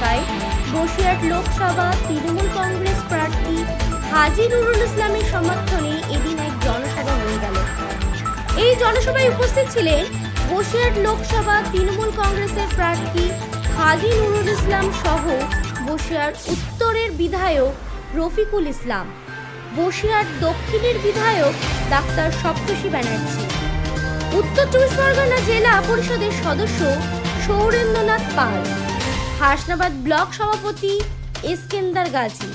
এলাকায় বসিরহাট লোকসভা তৃণমূল কংগ্রেস প্রার্থী হাজী নুরুল ইসলামের সমর্থনে এদিন এক জনসভা হয়ে গেল। এই জনসভায় উপস্থিত ছিলেন বসিরহাট লোকসভা তৃণমূল কংগ্রেসের প্রার্থী হাজী নুরুল ইসলাম সহ বসিরহাট উত্তরের বিধায়ক রফিকুল ইসলাম, বসিরহাট দক্ষিণের বিধায়ক ডাক্তার সপ্তর্ষি ব্যানার্জি, উত্তর চব্বিশ পরগনা জেলা পরিষদের সদস্য সৌরেন্দ্রনাথ পাল, হাসনাবাদ ব্লক সভাপতি ইস্কেন্দার গাজী,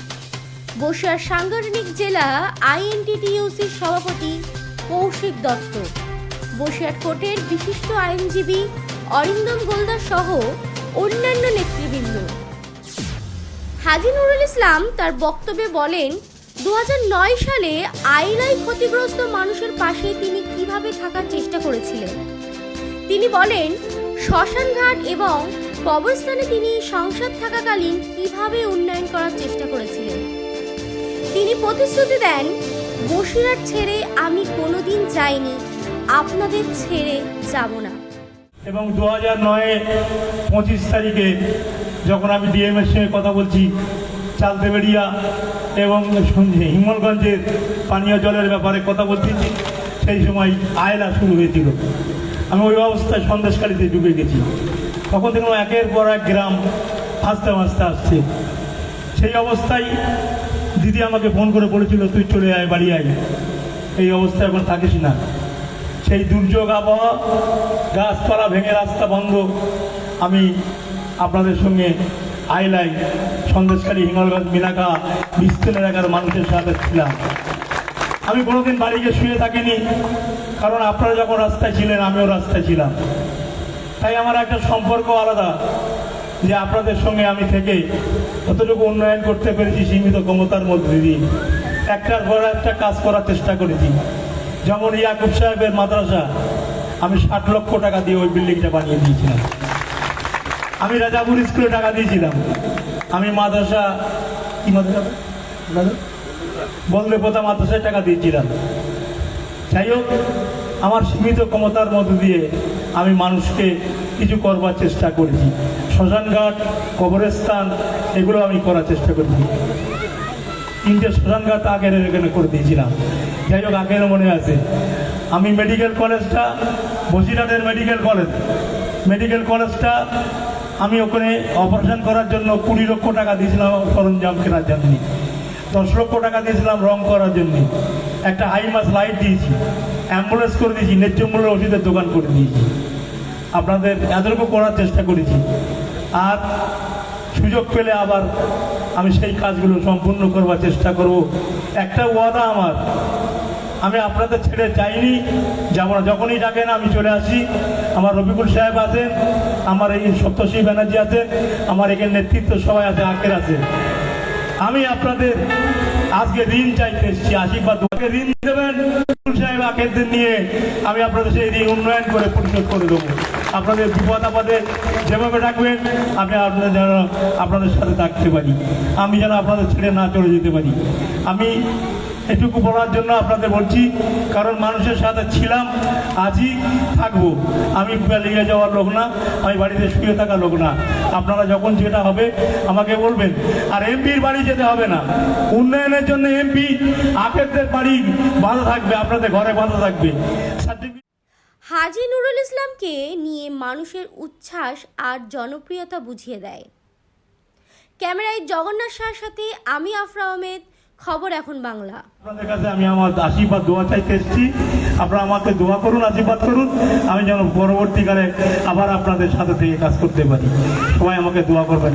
বসিরহাট সাংগঠনিক জেলা আইএনটিটিইউসির সভাপতি কৌশিক দত্ত, বসিরহাট কোর্টের বিশিষ্ট আইনজীবী অরিন্দম গোলদার সহ অন্যান্য নেতৃবৃন্দ। হাজী নুরুল ইসলাম তার বক্তব্যে বলেন, 2009 সালে আইলাই ক্ষতিগ্রস্ত মানুষের পাশে তিনি কিভাবে থাকার চেষ্টা করেছিলেন। তিনি বলেন, শ্মশানঘাট এবং কবরস্থানে তিনি সংসদ থাকাকালীন কিভাবে উন্নয়ন করার চেষ্টা করেছিলেন। তিনি প্রতিশ্রুতি দেন, বসিরহাট ছেড়ে আমি কোনোদিন যাইনি, আপনাদের ছেড়ে যাব না। এবং 2009 25 তারিখে যখন আমি ডিএমের সঙ্গে কথা বলছি, চালতেবেড়িয়া এবং হিঙ্গলগঞ্জের পানীয় জলের ব্যাপারে কথা বলছি, সেই সময় আয়লা শুরু হয়েছিল। আমি ওই অবস্থায় সন্দেশখালীতে ডুবে গেছি। তখন দেখলাম একের পর এক গ্রাম ভাসতে ভাসতে আসছে। সেই অবস্থায় দিদি আমাকে ফোন করে বলেছিল, তুই চলে আয়, বাড়ি আয়, এই অবস্থায় এখন থাকিস না। সেই দুর্যোগ আবহাওয়া, গাছপালা ভেঙে রাস্তা বন্ধ, আমি আপনাদের সঙ্গে আইলাই সন্দেশখালী হিঙ্গলগঞ্জ মিনাকা বিস্তীর্ণ এলাকার মানুষের সাথে ছিলাম। আমি কোনোদিন বাড়ি গিয়ে শুয়ে থাকিনি, কারণ আপনারা যখন রাস্তায় ছিলেন আমিও রাস্তায় ছিলাম। তাই আমার একটা সম্পর্ক আলাদা, যে আপনাদের সঙ্গে আমি থেকে কতটুকু উন্নয়ন করতে পেরেছি সীমিত ক্ষমতার মধ্যে দিয়ে একটার পর একটা কাজ করার চেষ্টা করেছি। যেমন ইয়াকুব সাহেবের মাদ্রাসা, আমি 60 লক্ষ টাকা দিয়ে ওই বিল্ডিংটা বানিয়ে দিয়েছিলাম। আমি রাজাপুর স্কুলে টাকা দিয়েছিলাম। আমি মাদ্রাসা কি মাদ্রাসা বললে পোতা মাদ্রাসায় টাকা দিয়েছিলাম। যাই হোক, আমার সীমিত ক্ষমতার মধ্যে দিয়ে আমি মানুষকে কিছু করবার চেষ্টা করেছি। শ্মশানঘাট, কবরস্থান, এগুলো আমি করার চেষ্টা করেছি। 3টে শ্মশানঘাট আগের এখানে করে দিয়েছিলাম। যাই হোক, আগের মনে আছে। আমি মেডিকেল কলেজটা, বসিরহাটের মেডিকেল কলেজটা আমি ওখানে অপারেশন করার জন্য 20 লক্ষ টাকা দিয়েছিলাম সরঞ্জাম কেনার জন্য, 10 লক্ষ টাকা দিয়েছিলাম রং করার জন্য, একটা হাই মাস লাইট দিয়েছি, অ্যাম্বুলেন্স করে দিয়েছি, ন্যায্য মূল্যের ওষুধের দোকান করে দিয়েছি। আপনাদের এতটুকু করার চেষ্টা করেছি। আর সুযোগ পেলে আবার আমি সেই কাজগুলো সম্পূর্ণ করবার চেষ্টা করব। একটা ওয়াদা আমার, আমি আপনাদের ছেড়ে যাইনি, যাব না। যখনই ডাকেন আমি চলে আসি। আমার রফিকুল সাহেব আছেন, আমার এই সপ্তর্ষি ব্যানার্জি আছে, আমার এখানে নেতৃত্ব সবাই আছে, আখের আছে। আমি আপনাদের আজকে ঋণ চাইতে এসেছি, আশীর্বাদ ঋণ দেবেন। রফিকুল সাহেব আখেরদের নিয়ে আমি আপনাদের সেই ঋণ উন্নয়ন করে পরিশোধ করে দেবো। আপনাদের বিপদ আপদে যেভাবে ডাকবেন আমি আপনাদের যেন আপনাদের সাথে থাকতে পারি, আমি যেন আপনাদের ছেড়ে না চলে যেতে পারি। আমি এটুকু বলার জন্য আপনাদের বলছি, কারণ মানুষের সাথে ছিলাম, আজই থাকবো। আমি পালিয়ে যাওয়ার লোক না, আমি বাড়িতে শুয়ে থাকা লোক না। আপনারা যখন যেটা হবে আমাকে বলবেন। আর এমপির বাড়ি যেতে হবে না, উন্নয়নের জন্য এমপি আখেরদের বাড়ি বাঁধা থাকবে, আপনাদের ঘরে বাঁধা থাকবে। হাজী নুরুল ইসলামকে নিয়ে মানুষের উচ্ছ্বাস আর জনপ্রিয়তা বুঝিয়ে দেয়। ক্যামেরায় জগন্নাথ শাহর সাথে আমি আফরা আহমেদ, খবর এখন বাংলা। আপনাদের কাছে আমি আমার আশীর্বাদ দোয়া চাইতে এসেছি। আপনারা আমাকে দোয়া করুন, আশীর্বাদ করুন, আমি যেন পরবর্তীকালে আবার আপনাদের সাথে থেকে কাজ করতে পারি। সবাই আমাকে দোয়া করবেন।